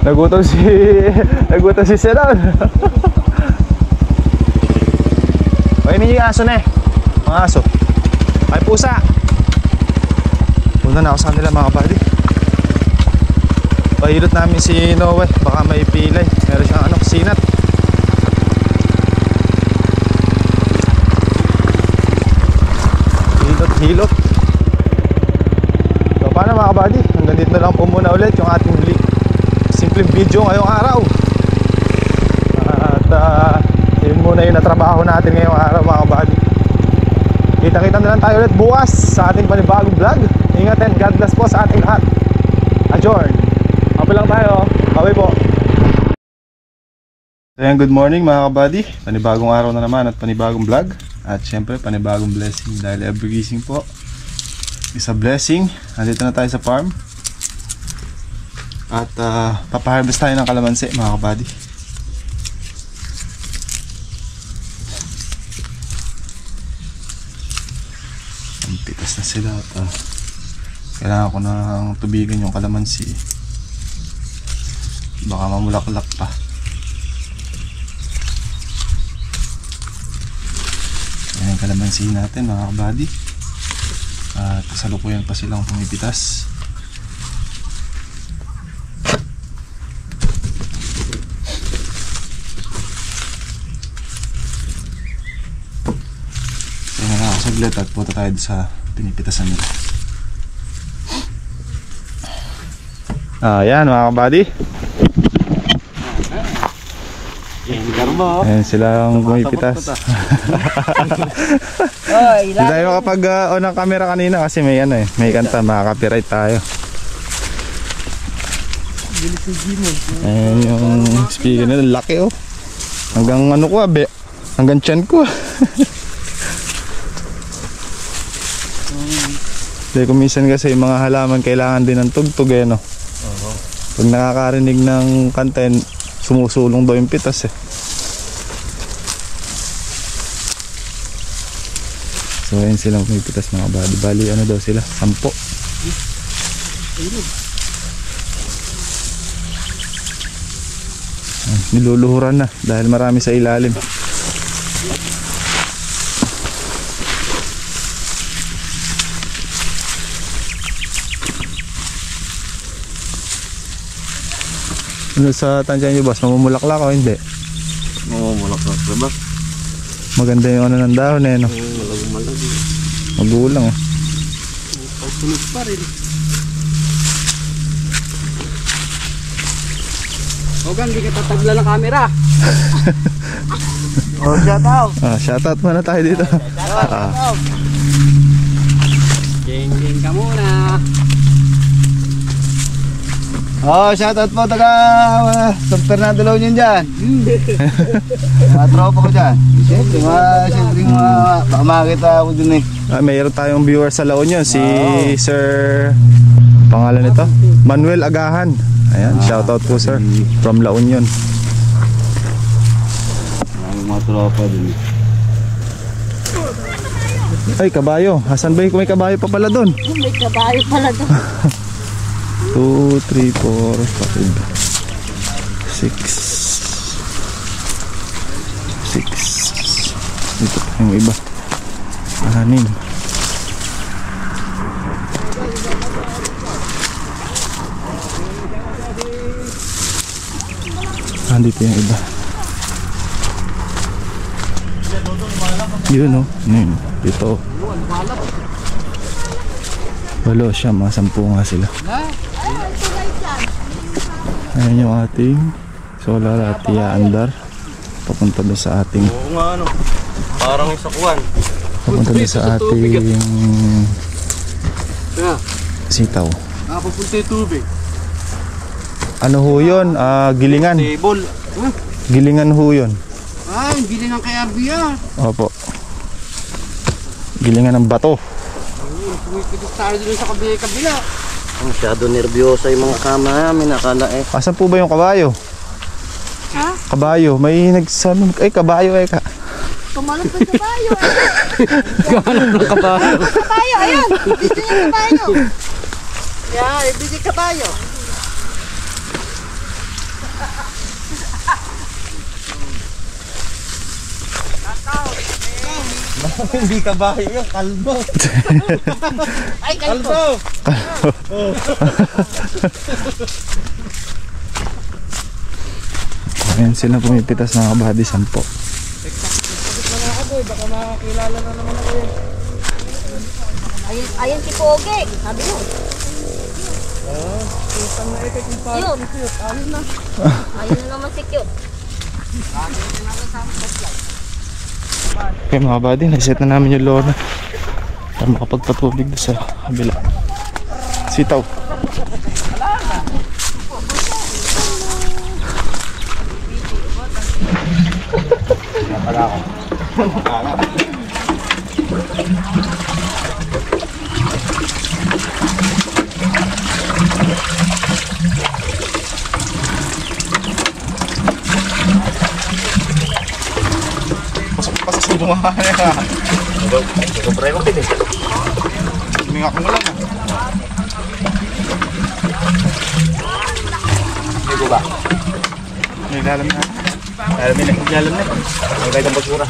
Nagutom si Seron. Okay, ninyo yung aso na eh. Mga aso. Ay, pusa. Punta na ako sa kanila mga kapatid. Pahilot namin si Noe. Baka may pilay. Meron siyang ano, sinat. Hilot. So paano mga kabady, hanggang dito na lang po muna ulit yung ating simpleng video ngayong araw. At yun muna yung natrabaho natin ngayong araw mga kabady. Kita-kita na lang tayo ulit bukas sa ating panibagong vlog. Ingat and God bless po sa ating lahat. Adjourn. Kape lang tayo. Kape po. So yan, good morning mga kabady. Panibagong araw na naman at panibagong vlog. At syempre panibagong blessing dahil every gising po is a blessing. Nandito na tayo sa farm. At papaharvest tayo ng kalamansi mga kabady. Ang pitas na sila at kailangan ko ng tubigan yung kalamansi. Baka mamulaklak pa. Ayan yung kalamansi natin mga kabady. At kasalukuyan pa silang pumipitas. Ayan na ako saglit at punta tayo sa pinipitasan nila. Ayan mga kabady. Ayan silang pumipitas. Hindi tayo makapag on ng camera kanina kasi may ano eh, may kanta, makaka-copyright tayo. Ayan yung speaker nila, laki oh. Hanggang ano ko abe, hanggang tiyan ko. Dahil kuminsan kasi yung mga halaman kailangan din ng tugtog eh no. Pag nakakarinig ng kanta, sumusulong daw yung pitas eh. So ayun silang pumipitas mga kabady. Bali ano daw sila? 10. Niluluhuran na dahil marami sa ilalim. Ano sa tansya nyo boss? Mamumulaklak o hindi? Mamumulaklak diba? Maganda yung ano ng dahon eh no? Magulang eh. Pagsunog pa rin. Ogan, di ka tatagla ng camera. Oh, shout out. Shout out muna tayo dito. Shout out. Ging ka muna. Oh, shout out po taga San Fernando La Union dyan. Mga tropa ko dyan. Siyempre baka makakita ako dun eh. Mayroon tayong viewer sa La Union, si Sir, pangalan nito? Manuel Agahan. Ayan, shout out po sir, from La Union. Mga tropa dun. Ay, kabayo. Hasan ba yung may kabayo pa pala dun? May kabayo pala dun. 2, 3, 4, 5, 6. Dito pa yung iba. 6. Dito yung iba. Yun o. Dito. 8 siya. Mga 10 nga sila. Ayan yung ating solar at iaandar papunta doon sa ating Parang isa kuwan. papunta doon sa ating sitaw. Nakapunta yung tubig. Ano ho yun? Gilingan. Table. Gilingan ho yun. Ay, gilingan kay Arbia. Opo. Gilingan ng bato. Pumipitis tayo dun sa kabila. Masyado nervyosa yung mga kama namin. Akala eh. Asan po ba yung kabayo? Ha? Kabayo. May nagsabi. Ay, kabayo eh ka. Tumalong pa yung kabayo. Gamanap ng kabayo. Kabayo, ayun. Dito yung kabayo. Yan, ibigay kabayo. Hindi ka ba yun? Kalbo. Ay, kalbo. Ayan sila pumipitas mga kabady, 10. Ayun si Pogi. Sabi mo. Yun. Ayun na naman si Cute. Okay mga kabady, nag-set na namin yung lona para makapagpatubig doon sa kabila. Sitaw. Pasasubong nga kaya. Sobra ko pili. Huminga ko lang. Hindi ko ba? May lalam na. Lalam na. Ang kahit ang basura.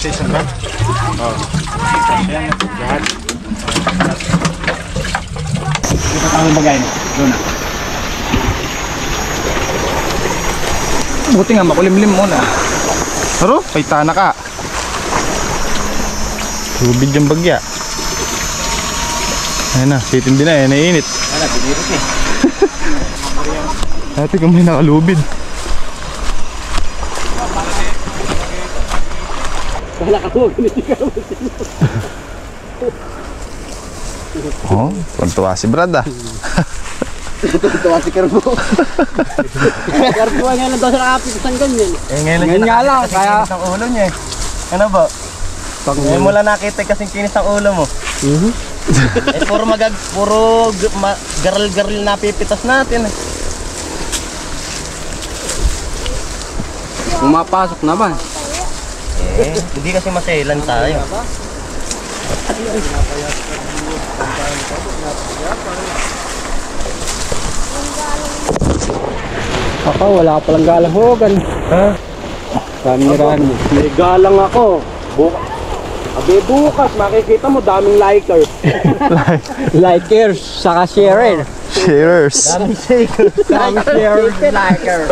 Kasi isang bag. Oo. Ayan na. Lahat. Ito ang bagay mo. Doon na. Buti nga makulimlim muna. Pero, may tana ka. Tubig yung bagya. Ayan na, titindi na, naiinit. Wala, binirot eh. Dati kung may nakalubid. Wala ka mo, ganito ka mo. Oh, tuntua si Brad ah. Tuwa si Carbo. Carbo nga lang daw sa nakapitan ganyan. Ngayon nga lang, kaya... ang ulo niya eh. Ano ba? Ngayon mo lang nakita kasing kinis ang ulo mo. Eh puro garal-garal na pipitas natin eh. Pumapasok naman. Eh, hindi kasi maselan tayo. Ako, wala ka palang galang hogan. Ha? Rami-rami. May galang ako. Bukas makikita mo daming likers. Likers, saka sharer. Sharers. Daming shakers. Daming sharer, likers.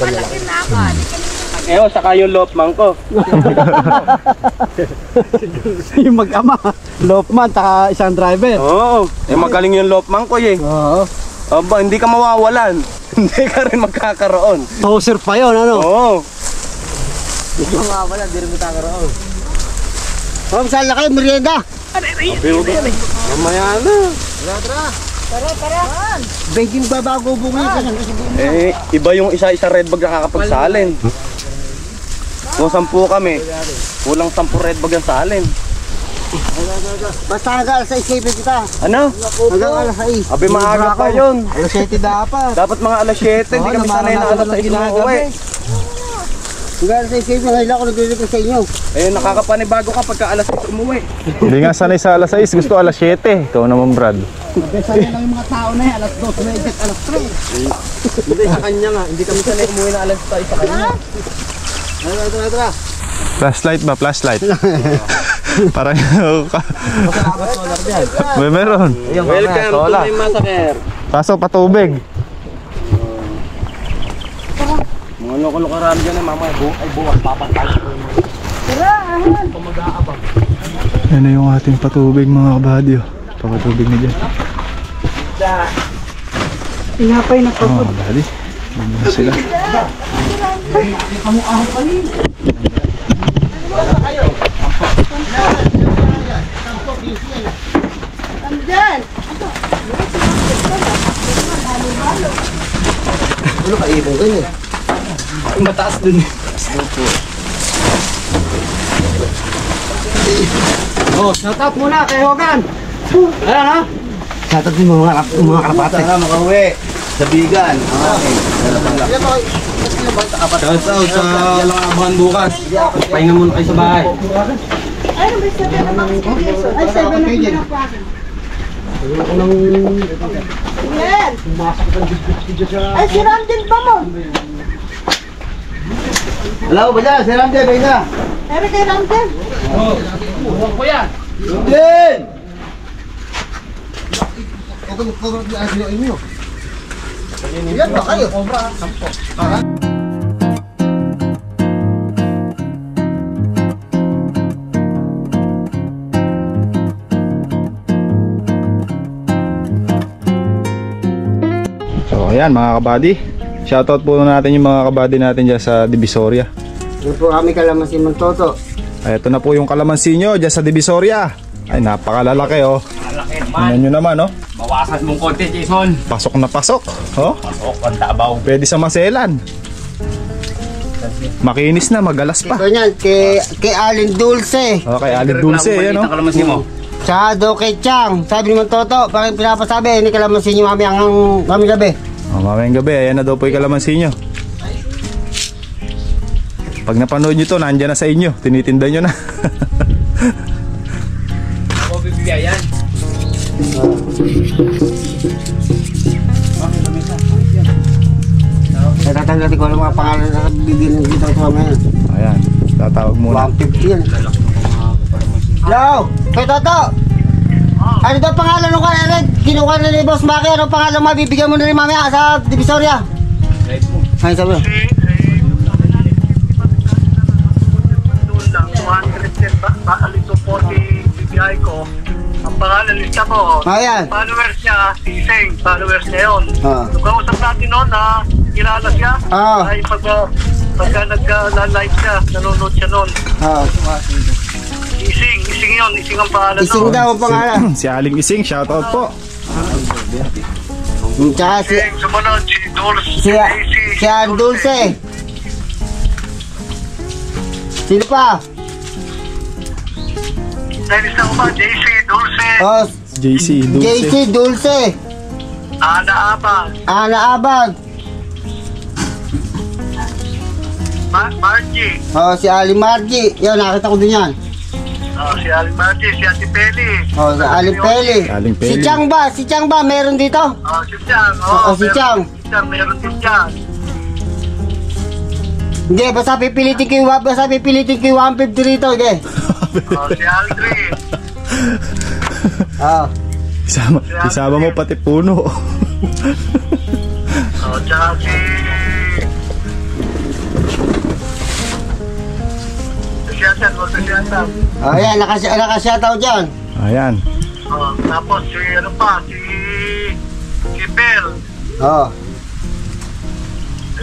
Malaki na ako. Eh, saka yung lopman ko. Yung mag-ama. Lopman, saka isang driver. Oo. Eh, magaling yung lopman ko eh. Oo. Aba, hindi ka mawawalan. Hindi ka rin magkakaroon. Toaster pa yun, ano? Oo. Hindi mo nga wala, di rin mo takaraon. Ma'am, saan na kayo, merienda? Mamaya na. Tara. Benjing babago bungi ka lang. Eh, iba yung isa-isa red bag nakakapagsalin. Kung 10 kami, kulang 10 red bag ang salin. Basta hanggang alas 6 kayo kita. Ano? Hanggang alas 6. Abi maaga pa yun. Alas 7 dapat. Dapat mga alas 7, hindi kami sanay na alas 6 umuwi. Hanggang alas 6 kayo, ngayon ako naglilipin sa inyo. Eh, nakakapanibago ka pagka alas 6 umuwi. Hindi nga sanay sa alas 6, gusto alas 7. Ikaw naman Brad. Sanay lang yung mga tao na yan, alas 2, may exit alas 3. Hindi sa kanya nga, hindi kami sanay umuwi na alas 6 sa kanya. Tara. Flashlight ba? Flashlight. Parang may meron. Welcome to my massacre. Pasok patubig. Mga loko-loko ram dyan eh, mamaya ay bukas papatay. Yan na yung ating patubig mga kabady. Papatubig na dyan. Tinapay na po. Oh, kabady. Yan na sila. Ano ka ibong ganyan? Mataas dun. Oh, shout out muna kay Hogan. Ayan ha. Shout out yung mga kalapate. Sana makauwi. Sa bigan. Okay. Shout out sa walang abangan bukas. Pahinga muna kayo sa bahay. Ay, number 7 naman. Ay, 7 na pinapasok. Yan. Ay, si Ramden pa mo. Hello ba dyan? Si Ramde, ba na? Ere kay Ramden. Din! Yan ba kayo? So ayan mga kabady, shoutout po natin yung mga kabady natin dyan sa Divisoria. Ito po kami kalamansi ng Toto. Ay, ito na po yung kalamansi nyo dyan sa Divisoria. Ay, napakalalaki oh. Malaki Tingnan nyo naman oh. Bawasan mong konti, Jason. Pasok na pasok oh. Pasok ang tabaw. Pwede sa maselan. Makinis na, magalas pa. Ito niyan, kay Alin Dulce. Okay, alin dulce yan oh. Kalamansi mo. Tsaka kay Chang. Sabi ni Toto, parang pinapasabi, hindi kalamansi niyo mami hanggang kami gabi. Oh, mamayang gabi, ayan na daw po yung kalamansi nyo. Pag napanood nyo to, nandyan na sa inyo. Tinitinda nyo na. Ako bibigay yan. Natatanggatin ko ang mga pangalan na bibigyan dito sa mga. Ayan, tatawag muna. 150 yan. Hello! Kay Toto! Ano daw pangalan nung kanila? Kinuha na ni Boss Maki. Anong pangalan mo? Bibigyan mo na rin mamaya sa Divisoria. Ay, sabi mo. Doon lang, 210 alito 40 BBI ko. Ang pangalan lista mo. Ayan. Followers niya, si Iseng, followers niya yun. Ah. Nung kausap natin noon na kilala siya, Ah. ay pagka nag-live siya, nanonood siya noon. Ah. Ising yun, Ising ang pangalan Ising noon. daw ang pangalan. Si Aling Ising, shoutout po. Tsaka si... Ising, sumunod, si Dulce, Si Alin Dulce. Sino pa? Nalista ko ba? JC, Dulce, Oh, JC, dulce. JC Dulce. Ana Abang, Ana Abag. Margie, Oh, si Ali Margie. Yan, nakita ko din yan. si Aling Margie, si Ate Peli, Oh, si Ali Peli. Aling Si Peli. Chang ba? Si Chang ba? Meron dito? si Chang, Si Chang. meron din dyan. Hindi, basta pipilitin ko yung 150 rito. Hindi. Si Aldrin, Oh. Isama mo pati puno. tsaka si Siatan, wag na Siatan. Oh, yan. Nakashoutout dyan. Ayan. Tapos si ano pa, si Bell. Oh.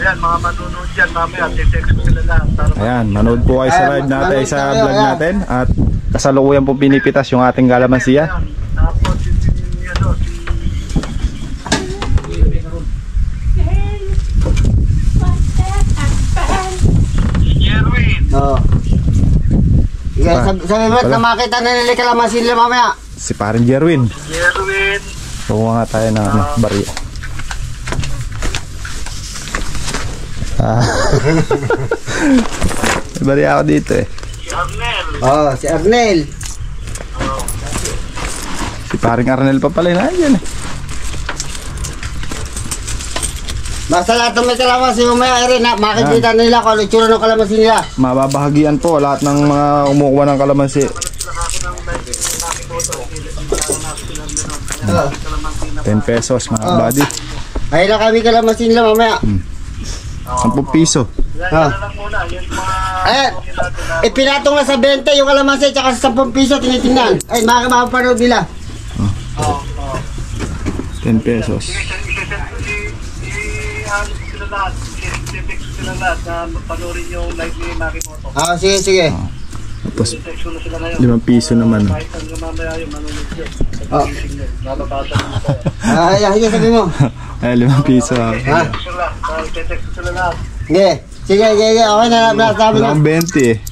Ayan, mga manunod dyan, mamaya, text ko sila lang. Ayan, manood po kayo sa live natin, sa vlog natin. At kasalukuyan po pinipitas yung ating kalamansiya. Tapos si Jerwin. Oh. Yeah, sabi mo, na makita na nila kalamansi nila mamaya. Si paring Jerwin. Jerwin. Kuha nga tayo ng barya. May barya ako dito eh. Si Arnel. Oh, si Arnel. Si paring Arnel pa pala na yan eh. Basta lahat ng may kalamansi mamaya rin na makikita nila kung ano itsura ng kalamansi nila. Mababahagian po lahat ng mga kumukuha ng kalamansi. 10 pesos mga buddy. Ayun na kami kalamansi nila mamaya. 10 piso. Ah. lang muna, yung mga... Ayan, ipinatong na sa 20 yung kalamansi tsaka sa 10 piso tinitingnan. Ay, makapanood nila. 10 pesos. Sila lahat, i-text sila lahat na panoorin yung live ni Makimoto. Ah, sige, sige. Tapos I-text ko na sila ngayon. 5 piso naman. Kahit hanggang mamaya yung manunod yun. Oh. Nababasa mo ko. Ay, sige, sabi mo. Ay, 5 piso. Ha? I-text ko sila lahat. Sige, Sige. Okay na. Nasabi Wala na. akong 20 eh.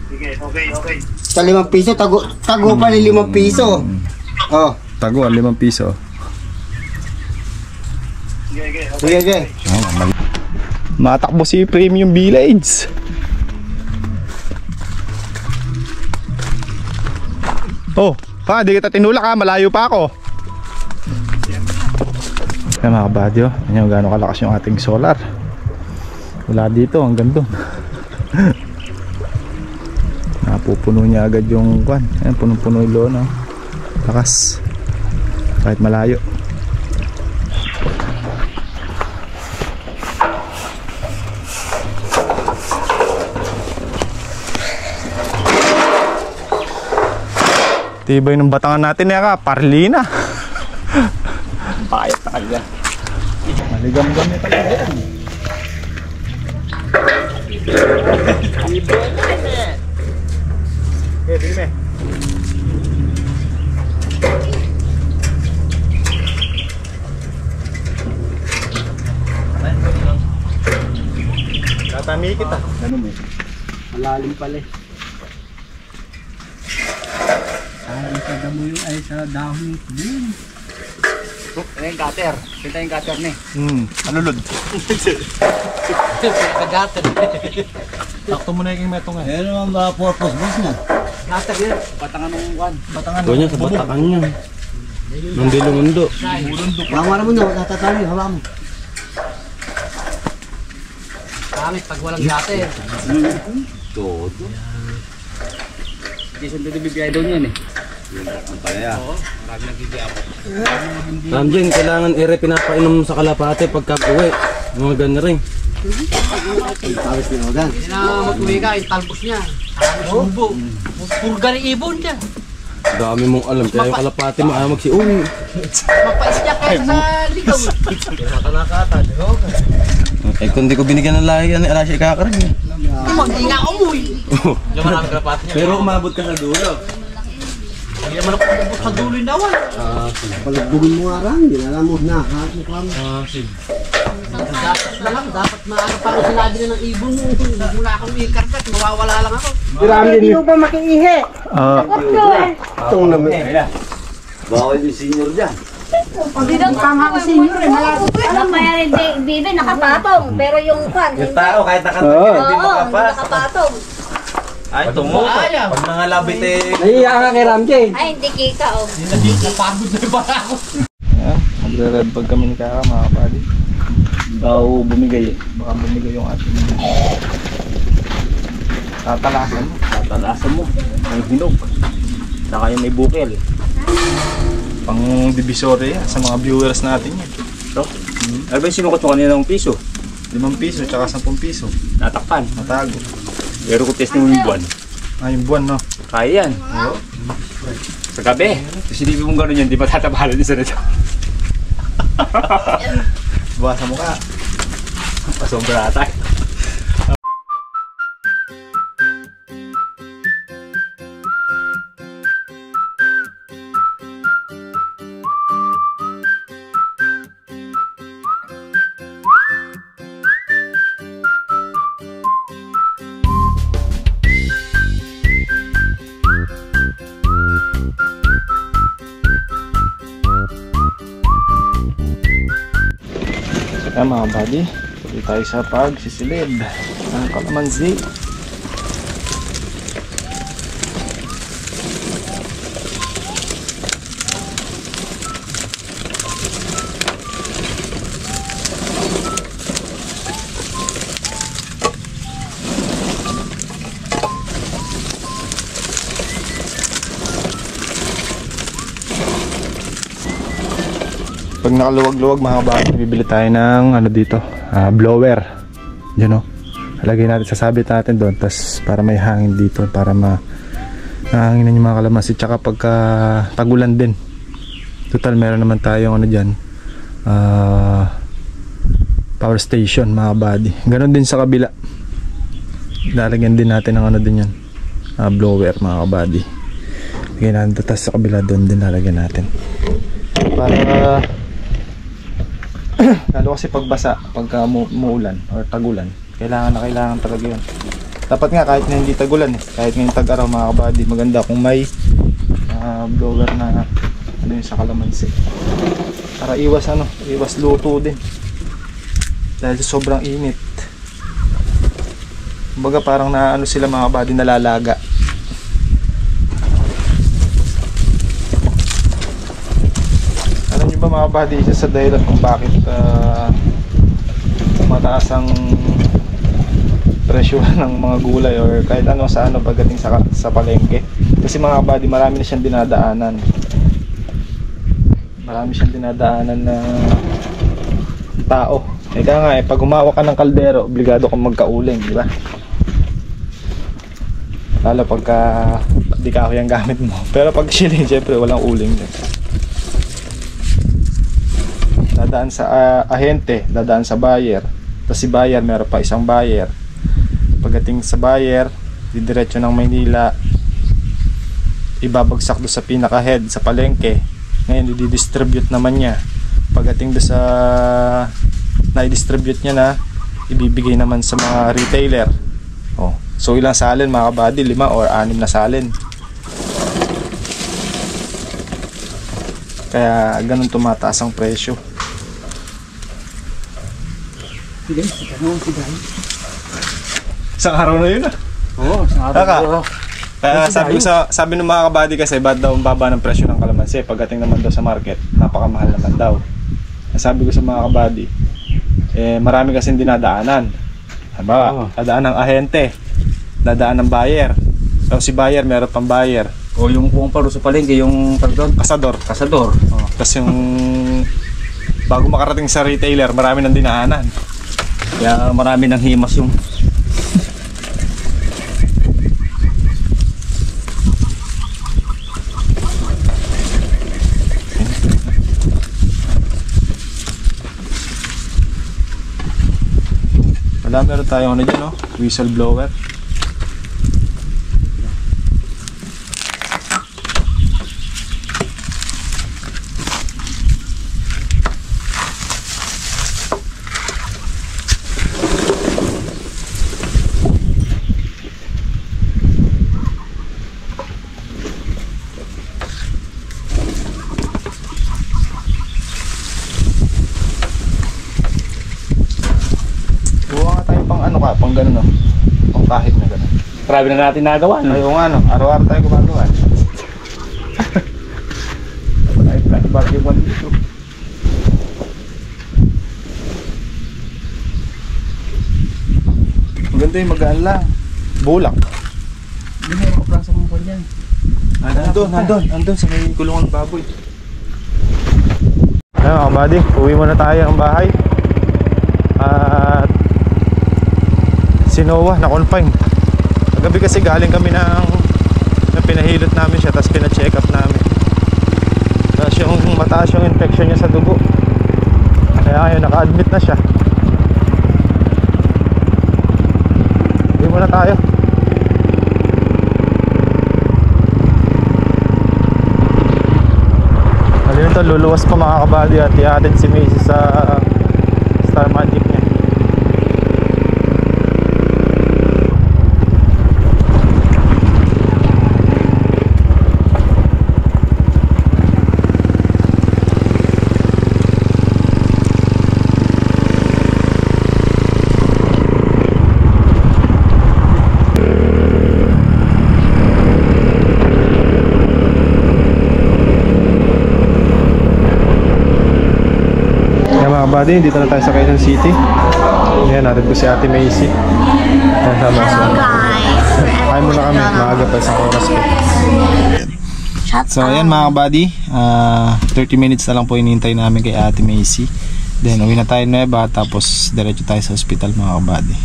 Sige, okay. Sa 5 piso, tago pa ni 5 piso. Oh. Tago, 5 piso. Sige. Matakbo si Premium Village. Oh, di kita tinulak ha, malayo pa ako. Kaya mga kabadyo, yan yung gano'ng kalakas yung ating solar. Wala dito, hanggang doon. Napupuno niya agad yung kwan. Ayan, punong-puno yung loan. Lakas. Kahit malayo. Tibay ng batangan natin ka, parlina. Payat na kanya. Maligam-gam niya talaga yan. Dime. Tatami kita. Ganun mo. Malalim pala eh. Sa damo yung ay sa dahon yun. Ito yung gutter. Ito yung gutter ni. Alulod. Gutter. Takto mo na yung meto nga. Ayan naman ba purpose boss na? Gutter yun. Batangan ng kwan. Batangan. Doon yan sa batakan niya. Nandilo-mundo. Hawa mo na. Natatali. Hawa mo. Pangit pag walang gutter. Todo. Hindi sunod yung bibiyay doon yan eh. Ang palaya. Marami nagigiyap. Ramjen, kailangan pinapainom sa kalapate pagka uwi. Mga ganda rin. Tawis ni Ogan. Hindi na mag-uwi ka. Talbos niya. Subo. Purga ni ibon dyan. Dami mong alam, kaya yung kalapate mo ayaw magsiuwi. Mapais niya kayo sa ligaw. Nakanakatan. Eh kung di ko binigyan ng lahi yan, ala siya ikakarag niya. Hindi nga umuwi. Diyan marami kalapate niya. Pero umabot ka sa dulo. Hindi naman ako umabot sa dulo yung dawan. Palagbugin mo nga rin. Hindi na alam mo na. Dapat maano pa ako sinabi na ng ibon mo. Hindi mo na akong ikargat. Mawawala lang ako. Hindi mo pa makiihi. Itong naman. Bawal yung senior dyan. Hindi daw tama ko senior eh. Alam mo yan, Bibi, nakapatong. Pero yung kwan, Yung tao kahit nakapatong. Ay, tumo. Pag mga labit eh. Nahiya ka kay Ramjay. Ay, hindi kita oh. Napagod na iba ako. Magre-red bag kami ni Kaka mga kapatid. Daw bumigay eh. Baka bumigay yung ating tatalasan mo ang hinog saka yung may bukil pang divisory sa mga viewers natin yan. Ito? Ano ba yung sinukot mo kanina ng piso? 5 piso tsaka 10 piso Natakpan. natago. Pero kung test mo yung buwan, Yung buwan no. kaya yan. Sa gabi. Silipin mong gano'n yan, di matatabalan isa na dyan. Buwasa mo ka. Pasombra tayo. Mga buddy, tuloy tayo sa pagsisilid ng kalamansi. Pag nakaluwag-luwag mga kabata, bibili tayo ng ano dito, blower. Yun o. Halagay natin, sasabit natin doon. Tapos para may hangin dito, para mahanginan yung mga kalamansi. Tsaka pagka tagulan din. Total meron naman tayong ano dyan, power station mga buddy. Ganon din sa kabila. Lalagyan din natin ng ano din yan, blower mga buddy. Lagyan natin ito, tapos sa kabila doon din lalagyan natin. Para Lalo kasi pagbasa, pagka muulan or tagulan, kailangan talaga yun. Dapat nga kahit na hindi tagulan, kahit ngayong tag-araw mga kabady, maganda kung may blower na ano yun sa kalamansi. Para iwas luto din. Dahil sobrang init. Kumbaga parang na sila mga kabady, nalalaga. Alam nyo ba mga kabady, isa sa dahilan kung bakit mataas ang presyo ng mga gulay or kahit ano sa pagdating sa palengke. Kasi mga kabady, marami na siyang dinadaanan. Marami siyang dinadaanan na tao. Kaya nga pag humawak ka ng kaldero, obligado kang magkauling, di ba? Lalo pagka di kahoy ang gamit mo. Pero pag shilling, syempre walang uling din. Dadaan sa ahente, dadaan sa buyer. Tapos si buyer, meron pa isang buyer. Pagdating sa buyer, didiretso ng Maynila, ibabagsak doon sa pinaka-head sa palengke. Ngayon i-distribute naman niya. Pagdating doon sa na-distribute niya na, ibibigay naman sa mga retailer. Oh, so ilang salin mga kabady? 5 or 6 na salin. Kaya ganun tumataas ang presyo. Isang araw na yun ah. Oo, isang araw. Kaya sabi ng mga kabady kasi ba't daw ang baba ng presyo ng kalamansi? Pagdating naman daw sa market, napakamahal naman daw. Sabi ko sa mga kabady, marami kasing dinadaanan. Halimbawa, dadaan ng ahente, dadaan ng buyer. Tapos si buyer, meron pang buyer. O yung paro sa palengke, yung Kasador. Tapos yung bago makarating sa retailer, marami nang dinaanan. kaya marami ng himas yung Wala, meron tayong ano dyan, no? Whistle blower. Pang gano'n, no? Pang kahit na gano'n. grabe na natin nagawa, no? Ayaw nga, no? Araw-araw tayo gumagawa. Ay, bagay mo dito. Maganda yung magaan lang. Bulak. Hindi mo makaprasa mo pa dyan. Andun sa may kulungan ng baboy. Ayun mga buddy, uwi muna tayo ng bahay. At si Noah na-confine. Kagabi kasi galing kami na pinahilot namin siya, tapos pina-check up namin. Tapos mataas yung infection niya sa dugo. Kaya ngayon naka-admit na siya. Uwi muna tayo. Ayun to, luluwas pa mga kabady at ihatid si Macy sa Star Magic niya. Buddy, dito na tayo sa Quezon City. Ayan, natin ko si Ate Macy. Hello guys. Kain muna kami, maaga pa isang oras pa. So ayan mga buddy, 30 minutes na lang po inintay namin kay Ate Macy. Then uwi na tayo Nueva, tapos diretso tayo sa hospital mga buddy.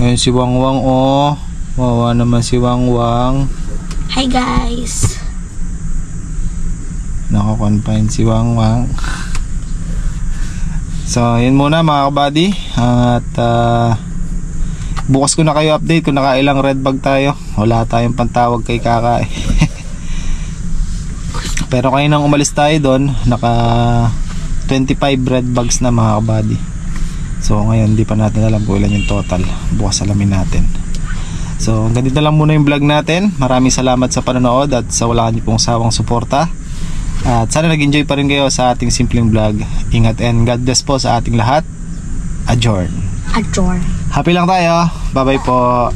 Ayun si Wangwang, oh. Wawa naman si Wangwang. Hi guys. Naka-confine si Wangwang. So yun muna mga kabady. At bukas ko na kayo update kung nakailang red bag tayo. Wala tayong pantawag kay Kaka Pero kayo nang umalis tayo doon, naka 25 red bags na mga kabady. So ngayon di pa natin alam kung ilan yung total. Bukas alamin natin. So ganito lang muna yung vlog natin. Maraming salamat sa panonood at sa wala niyo pong sawang suporta. At sana nag-enjoy pa rin kayo sa ating simpleng vlog. Ingat and God bless po sa ating lahat. Adjourn. Adjourn. Happy lang tayo. Bye bye po.